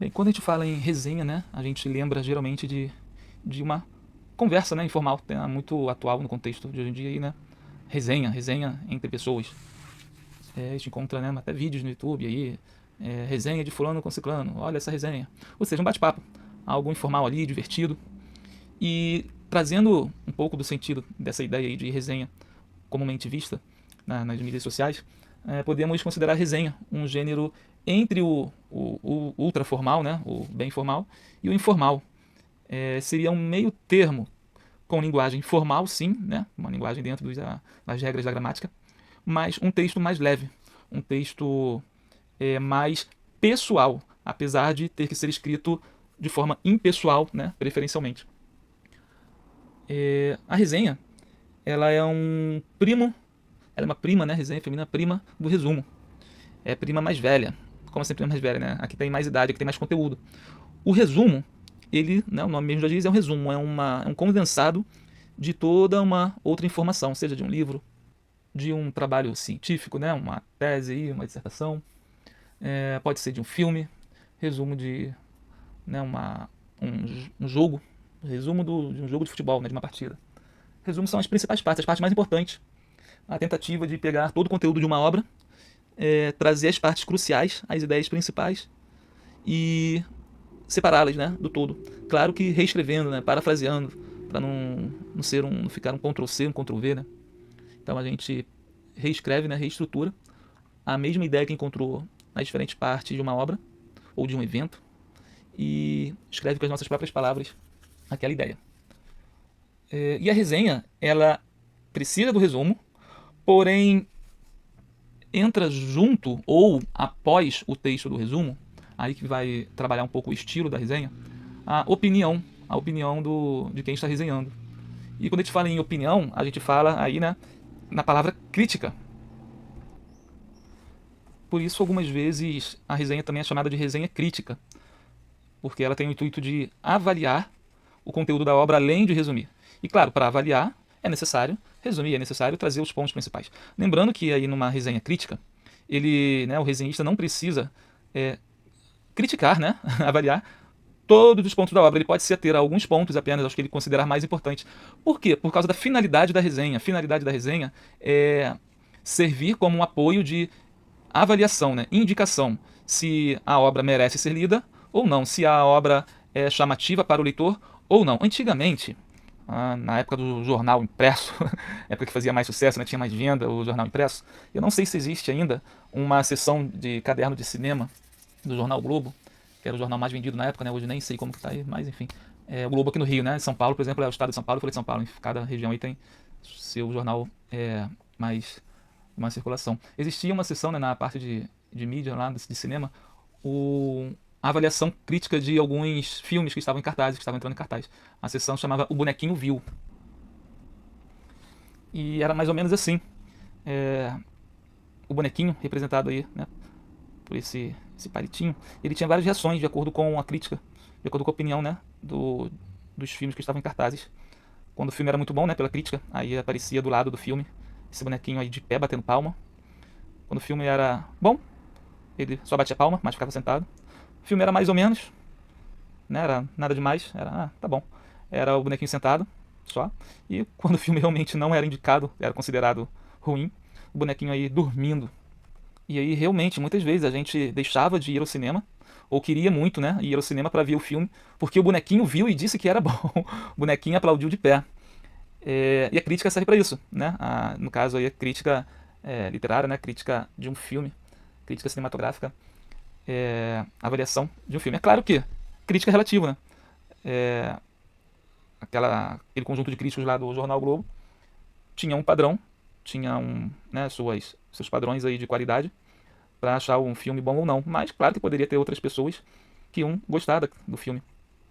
Bem, quando a gente fala em resenha, né, a gente lembra geralmente de uma conversa, né, informal, muito atual no contexto de hoje em dia aí, né? Resenha entre pessoas. A gente encontra, né, até vídeos no YouTube aí, resenha de fulano com ciclano, olha essa resenha. Ou seja, um bate-papo, algo informal ali, divertido. E trazendo um pouco do sentido dessa ideia aí de resenha comumente vista nas mídias sociais, podemos considerar a resenha um gênero entre o ultra formal, né, o bem formal, e o informal. Seria um meio termo com linguagem formal, sim, né, uma linguagem dentro das regras da gramática, mas um texto mais leve, um texto mais pessoal, apesar de ter que ser escrito de forma impessoal, né, preferencialmente. A resenha, ela é um primo, ela é uma prima, né, resenha feminina, prima do resumo. É prima mais velha, como sempre prima mais velha, né? Aqui tem mais idade, aqui tem mais conteúdo. O resumo, ele, né, o nome mesmo já diz, é um resumo, é um condensado de toda uma outra informação, seja de um livro, de um trabalho científico, né, uma tese, uma dissertação, pode ser de um filme, resumo de, né, um jogo, resumo de um jogo de futebol, né, de uma partida. Resumo são as principais partes, as partes mais importantes. A tentativa de pegar todo o conteúdo de uma obra, trazer as partes cruciais, as ideias principais e separá-las, né, do todo. Claro que reescrevendo, né, parafraseando, para não ser não ficar um Ctrl+C, um Ctrl+V, né? Então a gente reescreve, né, reestrutura a mesma ideia que encontrou nas diferentes partes de uma obra ou de um evento e escreve com as nossas próprias palavras aquela ideia. E a resenha, ela precisa do resumo, porém entra junto ou após o texto do resumo, aí que vai trabalhar um pouco o estilo da resenha, a opinião de quem está resenhando. E quando a gente fala em opinião, a gente fala aí, né, na palavra crítica. Por isso, algumas vezes, a resenha também é chamada de resenha crítica, porque ela tem o intuito de avaliar o conteúdo da obra além de resumir. E claro, para avaliar é necessário resumir, é necessário trazer os pontos principais. Lembrando que aí numa resenha crítica, né, o resenhista não precisa criticar, né, avaliar todos os pontos da obra. Ele pode se ater a alguns pontos apenas, aos que ele considerar mais importantes. Por quê? Por causa da finalidade da resenha. A finalidade da resenha é servir como um apoio de avaliação, né, indicação, se a obra merece ser lida ou não, se a obra é chamativa para o leitor ou não. Antigamente, na época do jornal impresso, época que fazia mais sucesso, né, tinha mais venda, o jornal impresso, eu não sei se existe ainda uma seção de caderno de cinema do Jornal Globo, que era o jornal mais vendido na época, né, hoje nem sei como que tá aí, mas enfim. O Globo aqui no Rio, né, São Paulo, por exemplo, é o estado de São Paulo, eu falei de São Paulo, cada região aí tem seu jornal mais uma circulação. Existia uma seção, né, na parte de mídia lá de cinema, a avaliação crítica de alguns filmes que estavam em cartaz, que estavam entrando em cartaz. A sessão chamava O Bonequinho Viu. E era mais ou menos assim. É, o bonequinho, representado aí, né, por esse palitinho, ele tinha várias reações de acordo com a crítica, de acordo com a opinião, né, dos filmes que estavam em cartazes. Quando o filme era muito bom, né, pela crítica, aí aparecia do lado do filme esse bonequinho aí de pé batendo palma. Quando o filme era bom, ele só batia palma, mas ficava sentado. O filme era mais ou menos, né, era nada demais, era, tá bom. Era o bonequinho sentado, só. E quando o filme realmente não era indicado, era considerado ruim, o bonequinho aí dormindo. E aí realmente, muitas vezes a gente deixava de ir ao cinema, ou queria muito, né, ir ao cinema para ver o filme, porque o bonequinho viu e disse que era bom. O bonequinho aplaudiu de pé. E a crítica serve para isso, né? No caso aí a crítica literária, né? Crítica de um filme, crítica cinematográfica, avaliação de um filme. É claro que crítica é relativa, né? É, aquele conjunto de críticos lá do Jornal Globo tinha um padrão, tinha né, seus padrões aí de qualidade para achar um filme bom ou não. Mas claro que poderia ter outras pessoas que iam gostar do filme,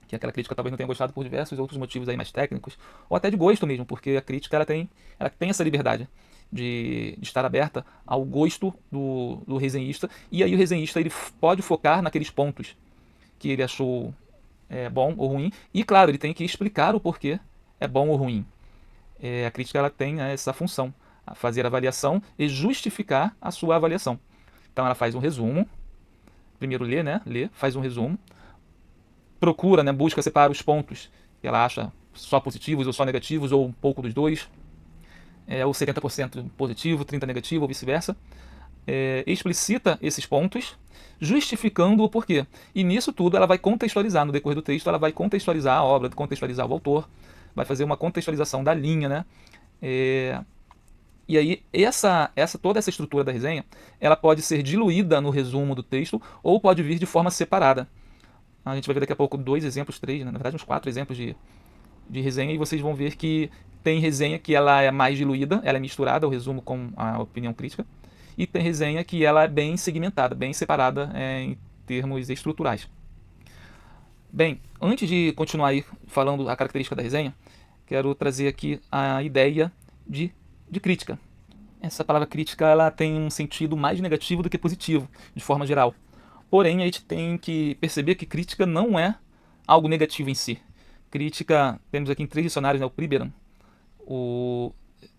que aquela crítica talvez não tenha gostado por diversos outros motivos aí mais técnicos, ou até de gosto mesmo, porque a crítica ela tem essa liberdade de estar aberta ao gosto do resenhista, e aí o resenhista ele pode focar naqueles pontos que ele achou bom ou ruim, e claro, ele tem que explicar o porquê é bom ou ruim. A crítica ela tem, né, essa função, a fazer a avaliação e justificar a sua avaliação. Então ela faz um resumo, primeiro lê, né, faz um resumo, procura, né, busca separar os pontos que ela acha só positivos ou só negativos, ou um pouco dos dois, ou 70% positivo, 30% negativo, ou vice-versa. Explicita esses pontos, justificando o porquê. E nisso tudo ela vai contextualizar, no decorrer do texto, ela vai contextualizar a obra, contextualizar o autor, vai fazer uma contextualização da linha, né? E aí, toda essa estrutura da resenha, ela pode ser diluída no resumo do texto, ou pode vir de forma separada. A gente vai ver daqui a pouco 2 exemplos, 3, né? Na verdade uns 4 exemplos de resenha, e vocês vão ver que tem resenha que ela é mais diluída, ela é misturada, o resumo com a opinião crítica, e tem resenha que ela é bem segmentada, bem separada em termos estruturais. Bem, antes de continuar aí falando a característica da resenha, quero trazer aqui a ideia de crítica. Essa palavra crítica ela tem um sentido mais negativo do que positivo, de forma geral. Porém, a gente tem que perceber que crítica não é algo negativo em si. Crítica, temos aqui em 3 dicionários, né, o Priberan,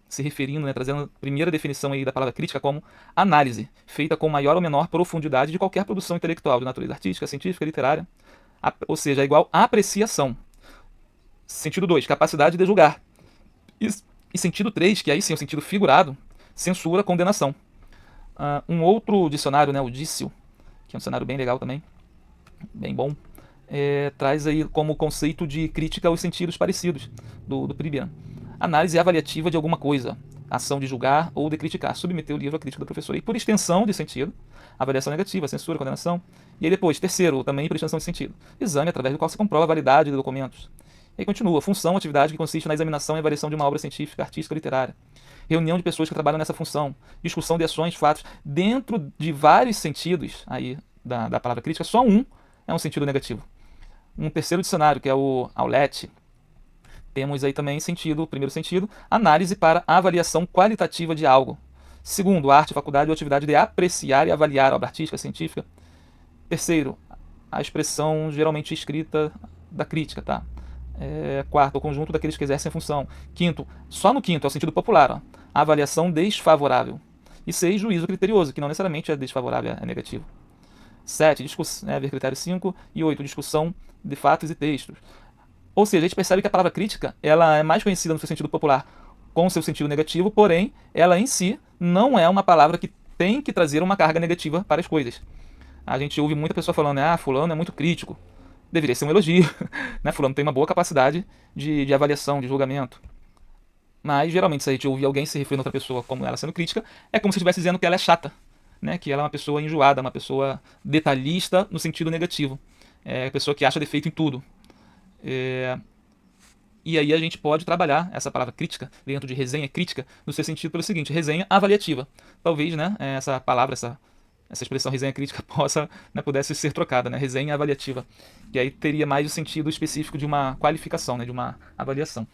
se referindo, né, trazendo a primeira definição aí da palavra crítica como análise, feita com maior ou menor profundidade de qualquer produção intelectual, de natureza artística, científica, literária, ou seja, é igual a apreciação. Sentido 2, capacidade de julgar. E sentido 3, que aí sim é o sentido figurado, censura, condenação. Um outro dicionário, né, o Dício, que é um dicionário bem legal também, bem bom, traz aí como conceito de crítica os sentidos parecidos do Priberan. Análise avaliativa de alguma coisa, ação de julgar ou de criticar, submeter o livro à crítica do professor. E por extensão de sentido, avaliação negativa, censura, condenação. E aí depois, terceiro, também por extensão de sentido, exame através do qual se comprova a validade de documentos. E aí continua, função, atividade que consiste na examinação e avaliação de uma obra científica, artística ou literária. Reunião de pessoas que trabalham nessa função, discussão de ações, fatos, dentro de vários sentidos aí da palavra crítica, só um é um sentido negativo. Um terceiro dicionário, que é o Aulete, temos aí também sentido, primeiro sentido, análise para avaliação qualitativa de algo. Segundo, arte, faculdade ou atividade de apreciar e avaliar a obra artística, científica. Terceiro, a expressão geralmente escrita da crítica, tá? Quarto, o conjunto daqueles que exercem a função. Quinto, só no quinto é o sentido popular, ó, a avaliação desfavorável. E 6, juízo criterioso, que não necessariamente é desfavorável, é negativo. 7, ver critério 5. E 8, discussão de fatos e textos. Ou seja, a gente percebe que a palavra crítica ela é mais conhecida no seu sentido popular com o seu sentido negativo, porém, ela em si não é uma palavra que tem que trazer uma carga negativa para as coisas. A gente ouve muita pessoa falando, fulano é muito crítico. Deveria ser um elogio, né? Fulano tem uma boa capacidade de avaliação, de julgamento. Mas, geralmente, se a gente ouvir alguém se referindo a outra pessoa como ela sendo crítica, é como se estivesse dizendo que ela é chata, né? Que ela é uma pessoa enjoada, uma pessoa detalhista no sentido negativo. É a pessoa que acha defeito em tudo. E aí a gente pode trabalhar essa palavra crítica dentro de resenha crítica no seu sentido pelo seguinte, resenha avaliativa. Talvez, né, essa palavra, essa expressão resenha crítica pudesse ser trocada, né, resenha avaliativa. E aí teria mais o sentido específico de uma qualificação, né, de uma avaliação.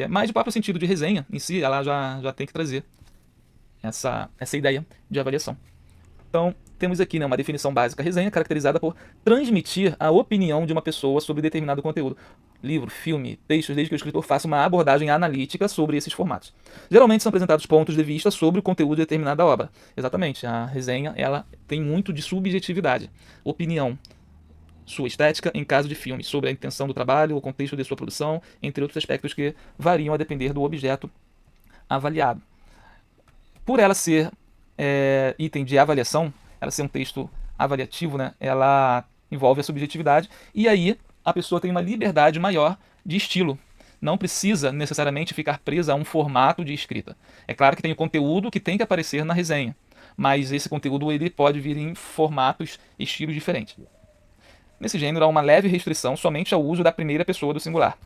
Mas o próprio sentido de resenha em si, ela já tem que trazer essa ideia de avaliação. Então, temos aqui, né, uma definição básica. Resenha caracterizada por transmitir a opinião de uma pessoa sobre determinado conteúdo. Livro, filme, textos, desde que o escritor faça uma abordagem analítica sobre esses formatos. Geralmente são apresentados pontos de vista sobre o conteúdo de determinada obra. Exatamente, a resenha ela tem muito de subjetividade. Opinião, sua estética em caso de filme, sobre a intenção do trabalho, o contexto de sua produção, entre outros aspectos que variam a depender do objeto avaliado. Por ela ser item de avaliação, ela ser um texto avaliativo, né, ela envolve a subjetividade, e aí a pessoa tem uma liberdade maior de estilo. Não precisa necessariamente ficar presa a um formato de escrita. É claro que tem o conteúdo que tem que aparecer na resenha, mas esse conteúdo ele pode vir em formatos, estilos diferentes. Nesse gênero há uma leve restrição somente ao uso da primeira pessoa do singular.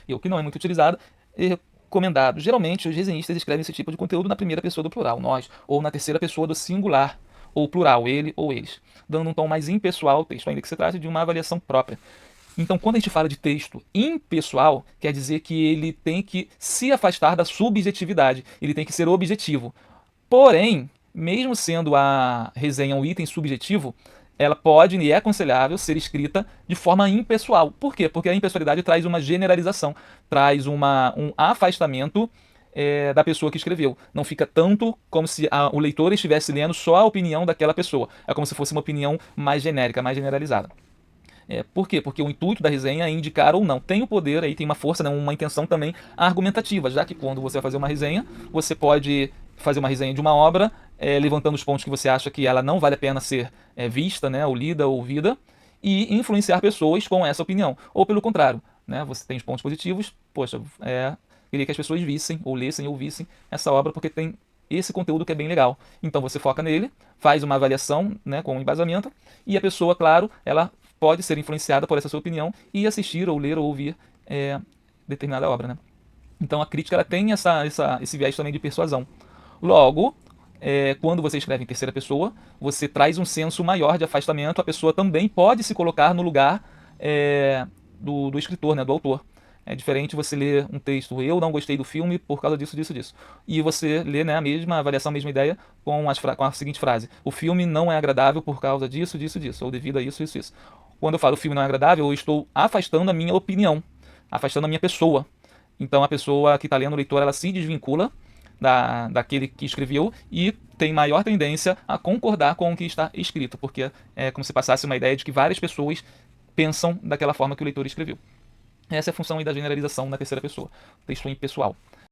E o que não é muito utilizado é recomendado. Geralmente os resenhistas escrevem esse tipo de conteúdo na primeira pessoa do plural, nós, ou na terceira pessoa do singular, ou plural, ele ou eles, dando um tom mais impessoal ao texto, ainda que se trate de uma avaliação própria. Então, quando a gente fala de texto impessoal, quer dizer que ele tem que se afastar da subjetividade, ele tem que ser objetivo. Porém, mesmo sendo a resenha um item subjetivo, ela pode e é aconselhável ser escrita de forma impessoal. Por quê? Porque a impessoalidade traz uma generalização, traz um afastamento da pessoa que escreveu. Não fica tanto como se o leitor estivesse lendo só a opinião daquela pessoa. É como se fosse uma opinião mais genérica, mais generalizada. Por quê? Porque o intuito da resenha é indicar ou não. Tem o poder, aí tem uma força, né, uma intenção também argumentativa, já que quando você vai fazer uma resenha, você pode fazer uma resenha de uma obra, levantando os pontos que você acha que ela não vale a pena ser vista, né, ou lida ou ouvida, e influenciar pessoas com essa opinião. Ou pelo contrário, né, você tem os pontos positivos, poxa, queria que as pessoas vissem, ou lessem, ou ouvissem essa obra, porque tem esse conteúdo que é bem legal. Então você foca nele, faz uma avaliação, né, com um embasamento, e a pessoa, claro, ela pode ser influenciada por essa sua opinião e assistir, ou ler, ou ouvir determinada obra, né? Então a crítica ela tem esse viés também de persuasão. Logo, quando você escreve em terceira pessoa, você traz um senso maior de afastamento, a pessoa também pode se colocar no lugar do escritor, né, do autor. É diferente você ler um texto, eu não gostei do filme por causa disso, disso, disso. E você lê, né, a mesma avaliação, a mesma ideia com a seguinte frase: o filme não é agradável por causa disso, disso, disso, ou devido a isso, isso, isso. Quando eu falo o filme não é agradável, eu estou afastando a minha opinião, afastando a minha pessoa. Então a pessoa que está lendo, o leitor, ela se desvincula daquele que escreveu e tem maior tendência a concordar com o que está escrito, porque é como se passasse uma ideia de que várias pessoas pensam daquela forma que o leitor escreveu. Essa é a função aí da generalização na terceira pessoa, texto impessoal.